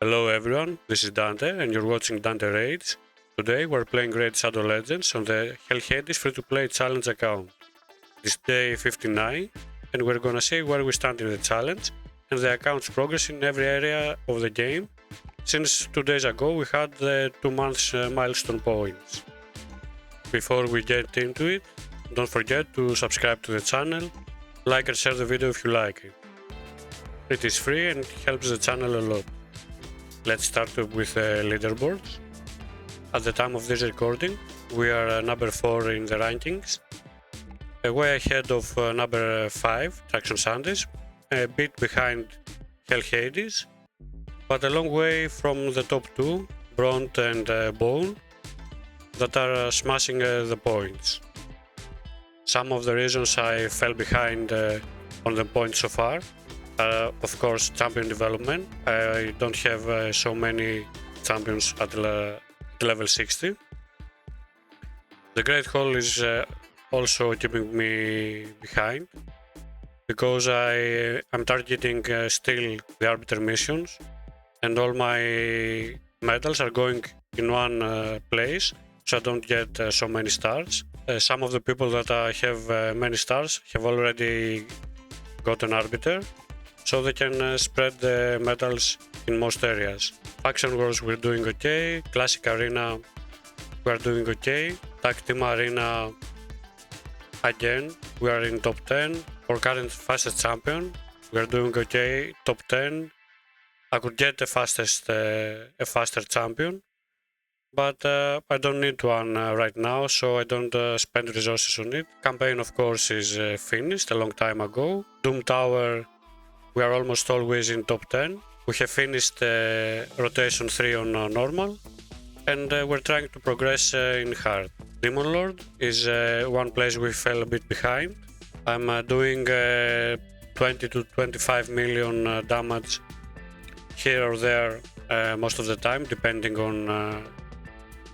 Hello everyone, this is Dante and you're watching Dante Raids. Today we're playing Raid Shadow Legends on the Hell Hades free-to-play challenge account. This is day 59 and we're gonna see where we stand in the challenge and the account's progress in every area of the game, since 2 days ago we had the 2 months milestone points. Before we get into it, don't forget to subscribe to the channel, like and share the video if you like it. It is free and helps the channel a lot. Let's start with leaderboards. At the time of this recording, we are number 4 in the rankings, way ahead of number 5, Traction Sundays, a bit behind Hell Hades, but a long way from the top 2, Bront and Bone, that are smashing the points. Some of the reasons I fell behind on the points so far of course, champion development. I don't have so many champions at level 60. The Great Hall is also keeping me behind, because I'm targeting still the Arbiter missions, and all my medals are going in one place, so I don't get so many stars. Some of the people that have many stars have already got an Arbiter, so they can spread the medals in most areas. Faction Wars we're doing okay, Classic Arena we're doing okay, Tag Team Arena again we are in top 10. For current fastest champion we're doing okay, top 10. I could get a faster champion, but I don't need one right now, so I don't spend resources on it. Campaign of course is finished a long time ago. Doom Tower we are almost always in top 10. We have finished rotation 3 on normal, and we're trying to progress in hard. Demon Lord is one place we fell a bit behind. I'm doing 20 to 25 million damage here or there most of the time, depending on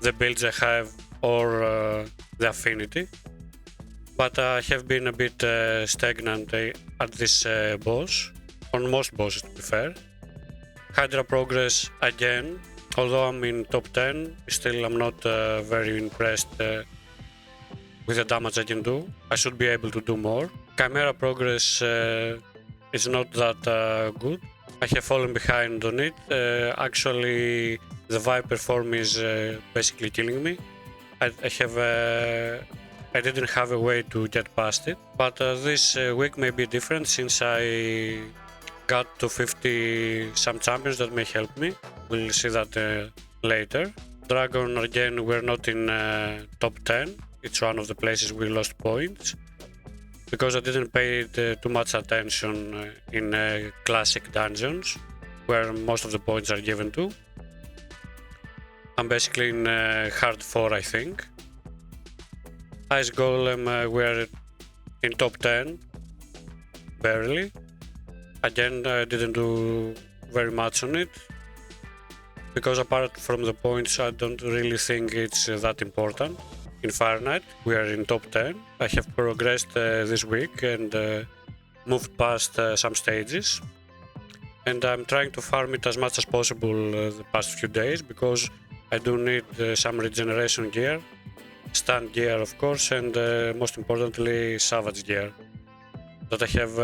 the builds I have or the affinity. But I have been a bit stagnant at this boss. On most bosses, to be fair. Hydra progress again, although I'm in top 10, still I'm not very impressed with the damage I can do. I should be able to do more. Chimera progress is not that good. I have fallen behind on it. Actually, the Viper form is basically killing me. I didn't have a way to get past it, but this week may be different, since I got to 50 some champions that may help me. We'll see that later. Dragon again, we're not in top 10. It's one of the places we lost points, because I didn't pay too much attention in classic dungeons, where most of the points are given to. I'm basically in hard 4, I think. Ice Golem, we're in top 10, barely. Again, I didn't do very much on it, because apart from the points, I don't really think it's that important. In Fire Knight, we are in top 10. I have progressed this week and moved past some stages, and I'm trying to farm it as much as possible the past few days, because I do need some regeneration gear, stun gear of course, and most importantly Savage gear, that I have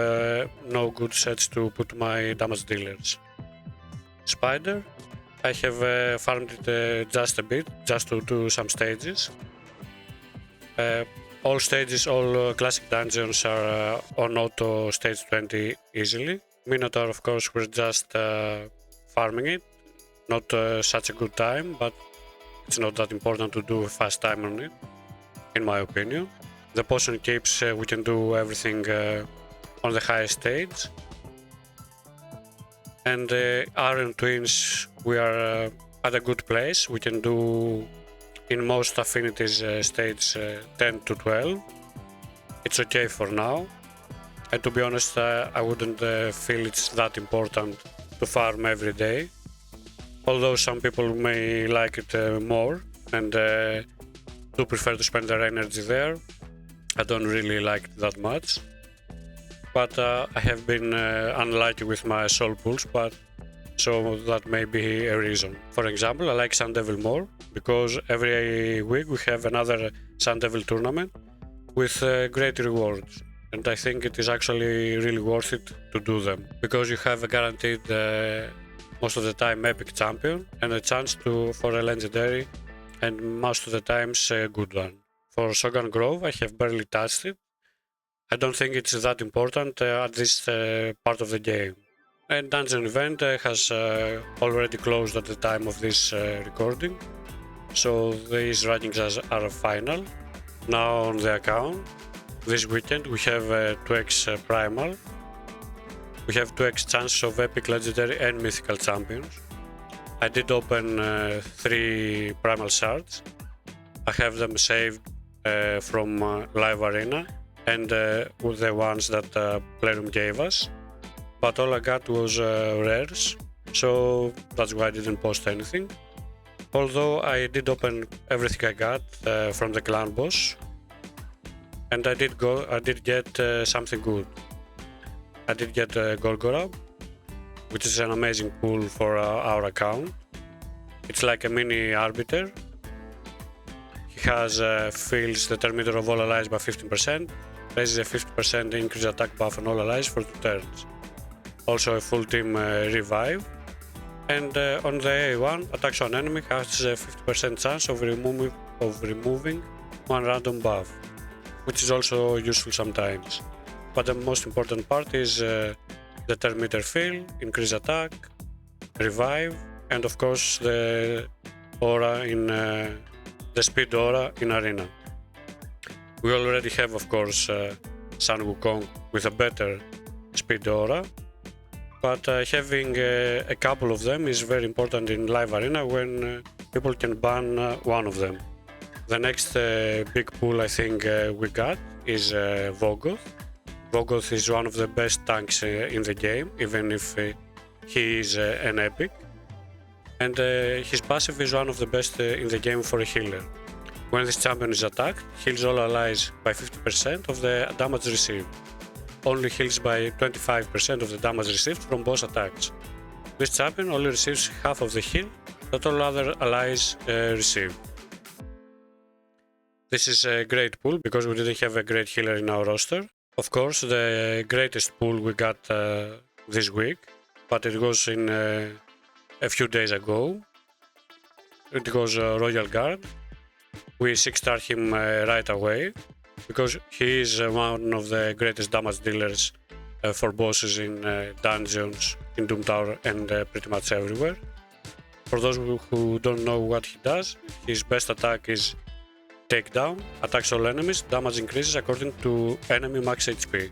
no good sets to put my damage dealers. Spider, I have farmed it just a bit, just to do some stages. All stages, all classic dungeons are on auto stage 20 easily. Minotaur of course we're just farming it, not such a good time, but it's not that important to do a fast time on it, in my opinion. The potion keeps, we can do everything on the highest stage. And Iron Twins, we are at a good place. We can do in most affinities stage 10 to 12. It's okay for now. And to be honest, I wouldn't feel it's that important to farm every day. Although some people may like it more and do prefer to spend their energy there, I don't really like it that much. But I have been unlucky with my soul pools, but so that may be a reason. For example, I like Sun Devil more because every week we have another Sun Devil tournament with great rewards, and I think it is actually really worth it to do them because you have a guaranteed most of the time epic champion and a chance for a legendary, and most of the times a good one. For Shogun Grove I have barely touched it. I don't think it's that important at this part of the game. And Dungeon Event has already closed at the time of this recording, so these rankings are final. Now on the account, this weekend we have 2x Primal, we have 2x chances of epic, legendary and mythical champions. I did open 3 Primal shards. I have them saved from Live Arena and with the ones that Playroom gave us, but all I got was rares, so that's why I didn't post anything. Although I did open everything I got from the ClanBoss, and I did get something good. I did get Golgorab, which is an amazing pool for our account. It's like a mini arbiter. He has fills the turn meter of all allies by 15%, raises a 50% increase attack buff on all allies for 2 turns. Also a full team revive, and on the A1, attacks on enemy has a 50% chance of removing one random buff, which is also useful sometimes. But the most important part is the turn meter fill, increase attack, revive, and of course the aura in the speed aura in arena. We already have, of course, Sun Wukong with a better speed aura, but having a couple of them is very important in live arena when people can ban one of them. The next big pool I think we got is Vogoth. Vogoth is one of the best tanks in the game, even if he is an epic, and his passive is one of the best in the game for a healer. When this champion is attacked, heals all allies by 50% of the damage received. Only heals by 25% of the damage received from boss attacks. This champion only receives half of the heal that all other allies receive. This is a great pool because we didn't have a great healer in our roster. Of course, the greatest pool we got this week, but it was in a few days ago. It was Royal Guard. We 6-star him right away because he is one of the greatest damage dealers for bosses in dungeons, in Doom Tower and pretty much everywhere. For those who don't know what he does, his best attack is Takedown, attacks all enemies, damage increases according to enemy max HP.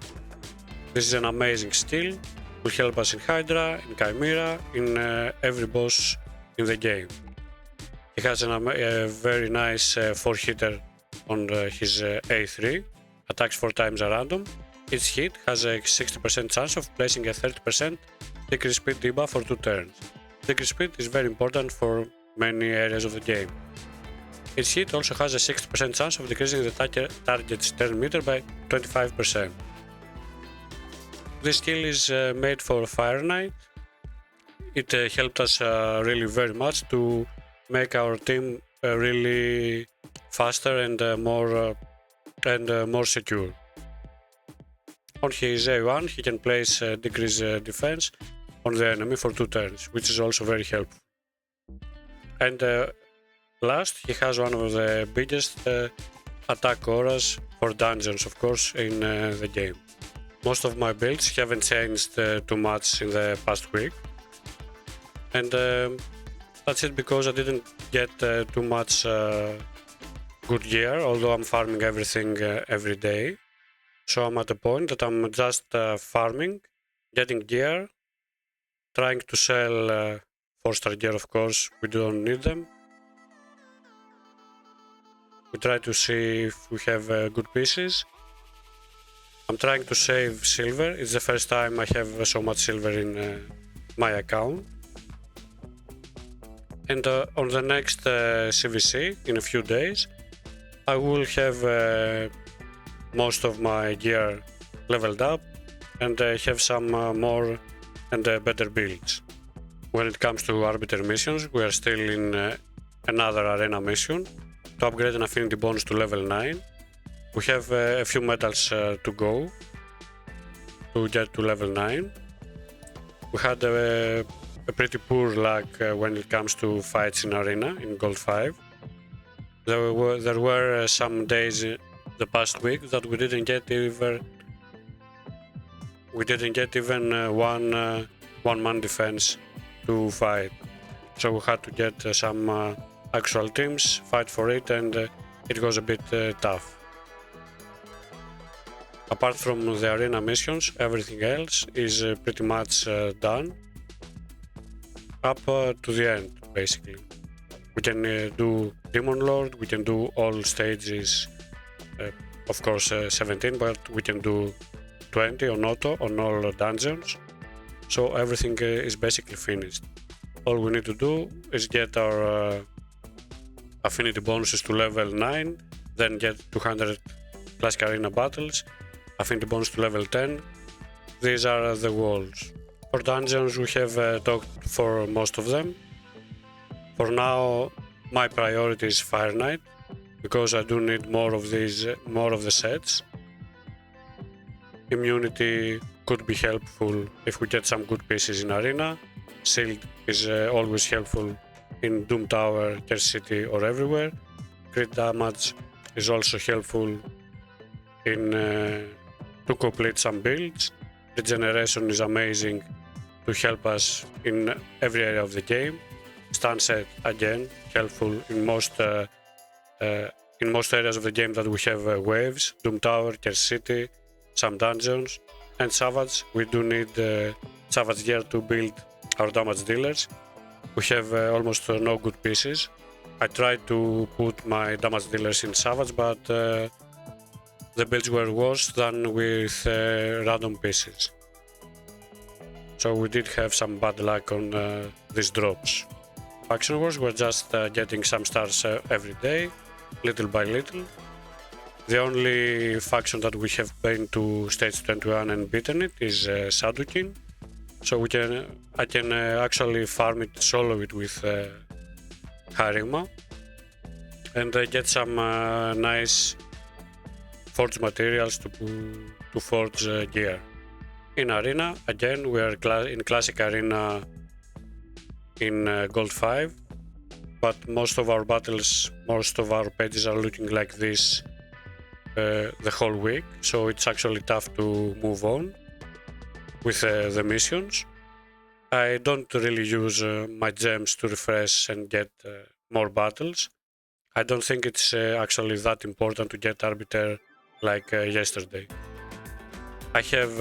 This is an amazing skill, will help us in Hydra, in Chimera, in every boss in the game. He has a very nice 4-hitter on his A3, attacks 4 times a random. Each hit has a 60% chance of placing a 30% decrease speed debuff for 2 turns. Decrease speed is very important for many areas of the game. Each hit also has a 60% chance of decreasing the target's turn meter by 25%. This skill is made for Fire Knight. It helped us really very much to make our team really faster and more secure. On his A1 he can place decrease defense on the enemy for 2 turns, which is also very helpful. And last, he has one of the biggest attack auras for dungeons, of course, in the game. Most of my builds haven't changed too much in the past week, and that's it because I didn't get too much good gear, although I'm farming everything every day. So I'm at the point that I'm just farming, getting gear, trying to sell 4-star gear, of course, we don't need them. We try to see if we have good pieces. I'm trying to save silver. It's the first time I have so much silver in my account. And on the next CVC, in a few days, I will have most of my gear leveled up and have some more and better builds. when it comes to Arbiter missions, we are still in another arena mission to upgrade an affinity bonus to level 9. We have a few medals to go to get to level 9. We had a pretty poor luck when it comes to fights in arena in Gold 5. There were some days the past week that we didn't get even one-man defense to fight. So we had to get some actual teams, fight for it, and it was a bit tough. Apart from the arena missions, everything else is pretty much done up to the end, basically. We can do Demon Lord, we can do all stages, of course 17, but we can do 20 on auto on all dungeons. So everything is basically finished. All we need to do is get our affinity bonuses to level 9, then get 200 classic arena battles, affinity bonus to level 10. These are the goals. For dungeons we have talked for most of them. For now my priority is Fire Knight, because I do need more of the sets. Immunity could be helpful if we get some good pieces in arena. Shield is always helpful in Doom Tower, Curse City or everywhere. Crit damage is also helpful in to complete some builds. Regeneration is amazing to help us in every area of the game. Stun set again helpful in most areas of the game that we have waves, Doom Tower, Curse City, some dungeons, and Savage. We do need Savage gear to build our damage dealers. We have almost no good pieces. I tried to put my damage dealers in Savage, but the builds were worse than with random pieces. So we did have some bad luck on these drops. Faction Wars, we're just getting some stars every day, little by little. The only faction that we have been to stage 21 and beaten it is Sadukin. So I can actually farm it, solo it with Harima, and get some nice forge materials to forge gear. In arena, again, we are in classic arena in Gold 5, but most of our battles, most of our pages are looking like this the whole week, so it's actually tough to move on with the missions. I don't really use my gems to refresh and get more battles. I don't think it's actually that important to get Arbiter like yesterday. I have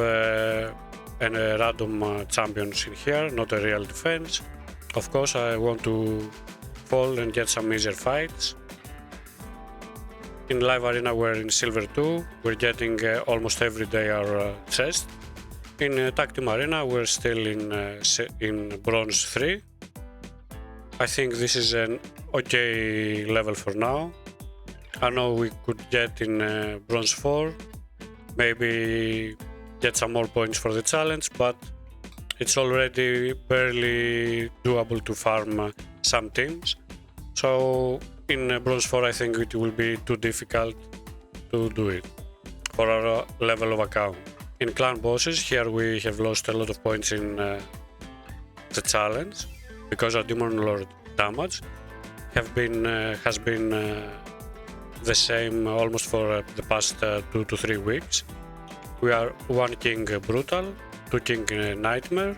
random champions in here, not a real defense. Of course, I want to fall and get some easier fights. In live arena we're in silver 2, we're getting almost every day our chest. In tag team arena we're still in bronze 3. I think this is an okay level for now. I know we could get in bronze 4, maybe get some more points for the challenge, but it's already barely doable to farm some teams. So in bronze 4 I think it will be too difficult to do it for our level of account. In clan bosses, here we have lost a lot of points in the challenge because our Demon Lord damage has been the same almost for the past 2 to 3 weeks. We are 1 King Brutal, 2 King Nightmare,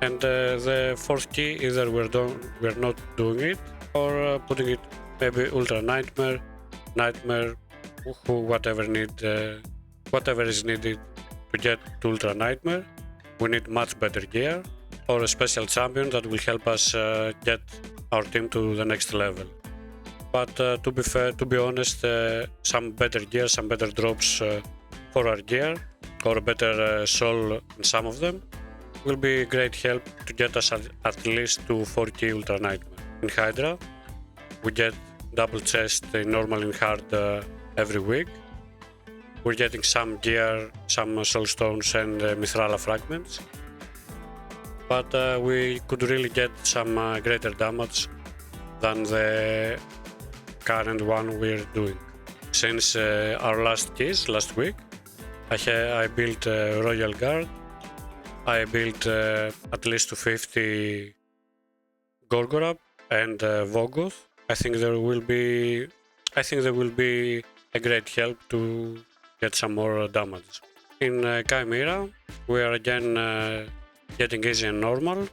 and the 4th key either we're not doing it or putting it maybe Ultra Nightmare, whatever is needed to get to Ultra Nightmare. We need much better gear or a special champion that will help us get our team to the next level. But to be honest, some better gear, some better drops for our gear, or a better soul in some of them, will be great help to get us at least to 4K Ultra Nightmare. In Hydra, we get double chest in normal and hard every week. We're getting some gear, some soul stones and Mithrala fragments. but we could really get some greater damage than the current one we're doing. Since our last keys last week, I built Royal Guard, I built at least 250 Gorgorab and Vogoth. I think there will be a great help to get some more damage. In Chimera, we are again getting easy and normal,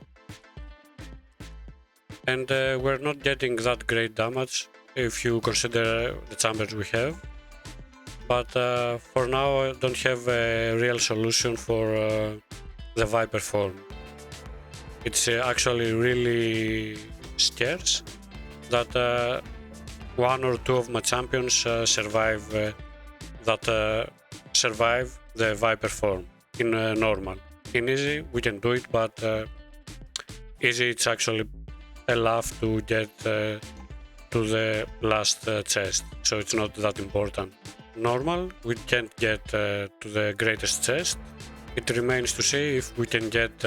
and we're not getting that great damage if you consider the chambers we have. But for now, I don't have a real solution for the Viper form. It's actually really scarce that one or two of my champions survive the Viper form in normal. In easy we can do it, but easy it's actually enough to get to the last chest, so it's not that important. Normal we can't get to the greatest chest. It remains to see if we can get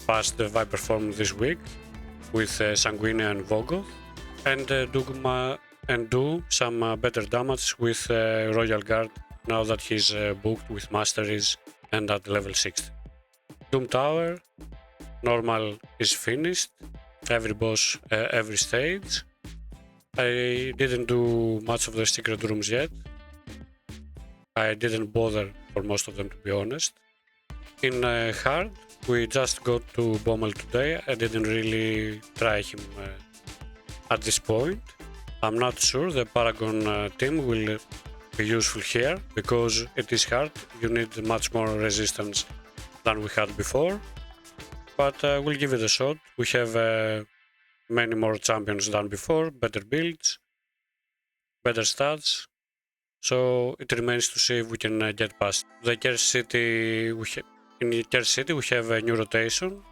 past the Viper form this week with Sanguinia and Vogoth, and do some better damage with Royal Guard now that he's booked with masteries and at level 60. Doom Tower, normal is finished, every boss, every stage. I didn't do much of the secret rooms yet. I didn't bother for most of them, to be honest. In hard, we just got to Bommel today. I didn't really try him at this point. I'm not sure the Paragon team will be useful here, because it is hard. You need much more resistance than we had before, but we'll give it a shot. We have many more champions than before, better builds, better stats, so it remains to see if we can get past. The Curse City, in Curse City we have a new rotation.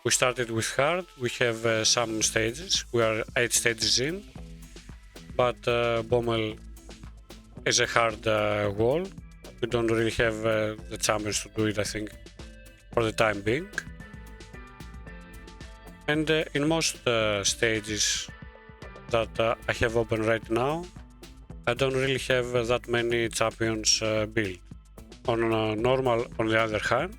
We started with hard, we have some stages, we are 8 stages in, but Bommel is a hard wall. We don't really have the champions to do it, I think, for the time being. And in most stages that I have open right now, I don't really have that many champions built. On normal, on the other hand,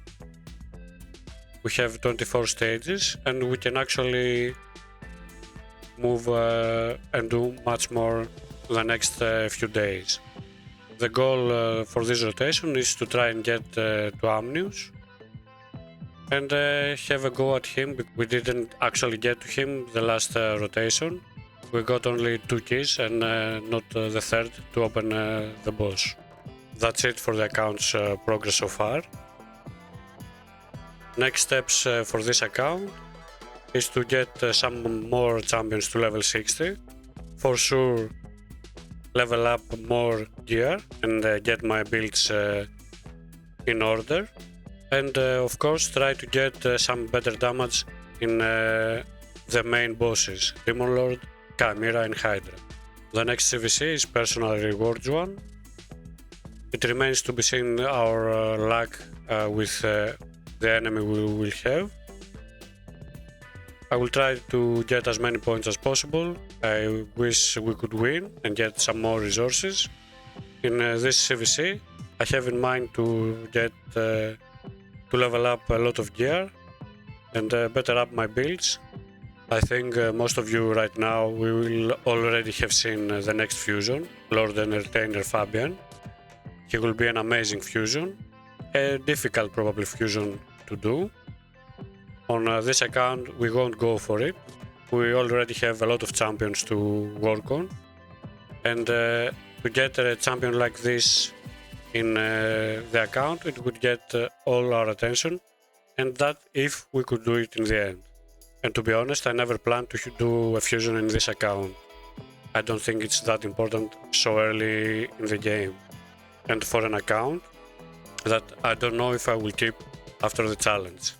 we have 24 stages and we can actually move and do much more the next few days. The goal for this rotation is to try and get to Amnius and have a go at him. We didn't actually get to him the last rotation. We got only 2 keys and not the third to open the boss. That's it for the account's progress so far. Next steps for this account is to get some more champions to level 60. For sure, level up more gear and get my builds in order. And of course try to get some better damage in the main bosses, Demon Lord, Chimera and Hydra. The next CVC is personal rewards one. It remains to be seen our luck with the enemy we will have. I will try to get as many points as possible. I wish we could win and get some more resources. In this CVC, I have in mind to get to level up a lot of gear and better up my builds. I think most of you right now we will already have seen the next fusion, Lord Entertainer Fabian. He will be an amazing fusion, a difficult probably fusion to do. On this account we won't go for it. We already have a lot of champions to work on, and to get a champion like this in the account, it would get all our attention, and that if we could do it in the end. And to be honest, I never planned to do a fusion in this account. I don't think it's that important so early in the game, and for an account that I don't know if I will keep after the challenge.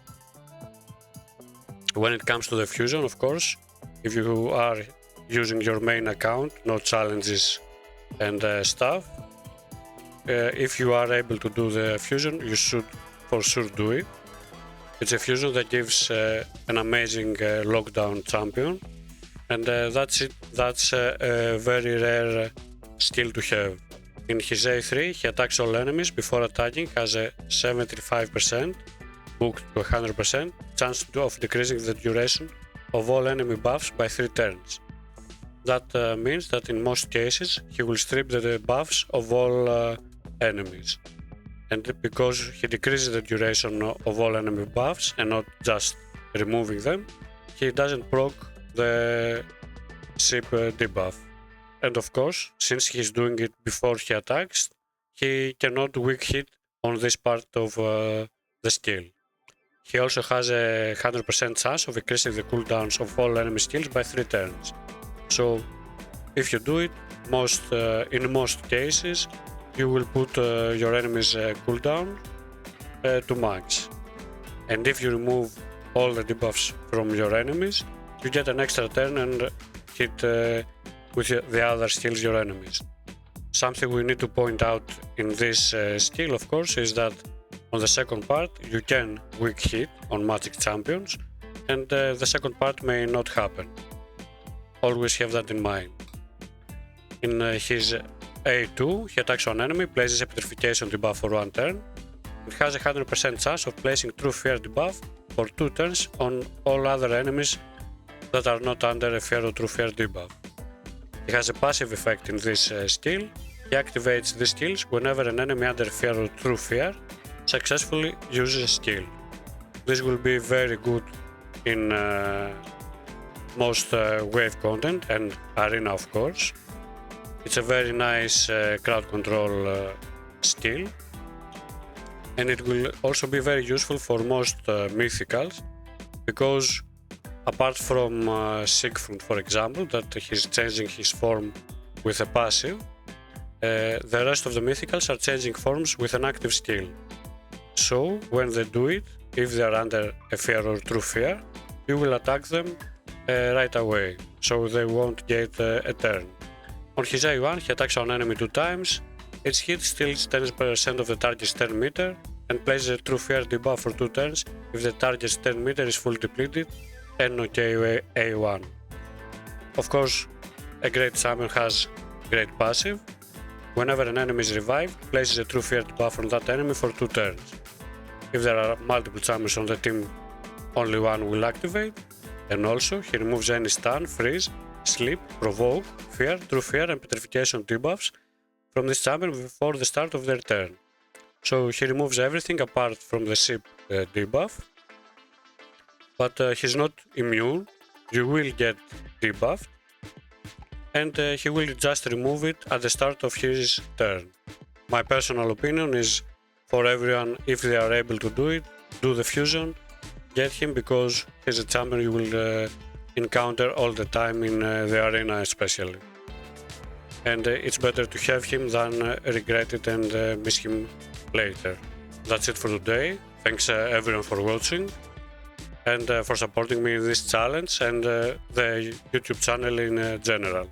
When it comes to the fusion, of course, if you are using your main account, no challenges and stuff, if you are able to do the fusion, you should for sure do it. It's a fusion that gives an amazing lockdown champion, and that's a very rare skill to have. In his A3, he attacks all enemies before attacking, has a 75%, booked to 100%, chance of decreasing the duration of all enemy buffs by 3 turns. That means that in most cases he will strip the buffs of all enemies. And because he decreases the duration of all enemy buffs and not just removing them, he doesn't proc the ship debuff. And of course, since he's doing it before he attacks, he cannot weak hit on this part of the skill. He also has a 100% chance of increasing the cooldowns of all enemy skills by 3 turns. So if you do it, in most cases, you will put your enemy's cooldown to max. And if you remove all the debuffs from your enemies, you get an extra turn and hit with the other skills your enemies. Something we need to point out in this skill, of course, is that on the second part you can weak hit on magic champions, and the second part may not happen. Always have that in mind. In his A2, he attacks one enemy, places a petrification debuff for 1 turn. It has a 100% chance of placing true fear debuff for 2 turns on all other enemies that are not under a fear or true fear debuff. He has a passive effect in this skill. He activates these skills whenever an enemy under fear or true fear successfully uses a skill. This will be very good in most wave content and arena, of course. It's a very nice crowd control skill, and it will also be very useful for most mythicals, because apart from Siegfried, for example, that he's changing his form with a passive, the rest of the mythicals are changing forms with an active skill. So when they do it, if they are under a fear or true fear, you will attack them right away, so they won't get a turn. On his A1, he attacks one enemy 2 times. Each hit steals 10% of the target's turn meter and places a true fear debuff for 2 turns if the target's turn meter is fully depleted and OK A1. Of course, a great champion has great passive. Whenever an enemy is revived, places a true fear debuff on that enemy for 2 turns. If there are multiple champions on the team, only one will activate. And also, he removes any stun, freeze, sleep, provoke, fear, true fear and petrification debuffs from this champion before the start of their turn. So he removes everything apart from the ship debuff, but he's not immune. You will get debuffed, and he will just remove it at the start of his turn. My personal opinion is, for everyone, if they are able to do it, do the fusion, get him, because he's a champion you will encounter all the time in the arena especially. And it's better to have him than regret it and miss him later. That's it for today. Thanks everyone for watching and for supporting me in this challenge and the YouTube channel in general.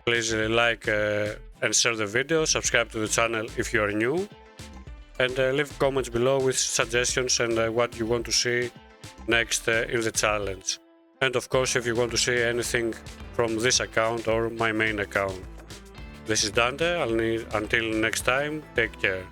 Please like and share the video, subscribe to the channel if you are new, and leave comments below with suggestions and what you want to see next in the challenge. And of course, if you want to see anything from this account or my main account. This is Dante. Until next time, take care.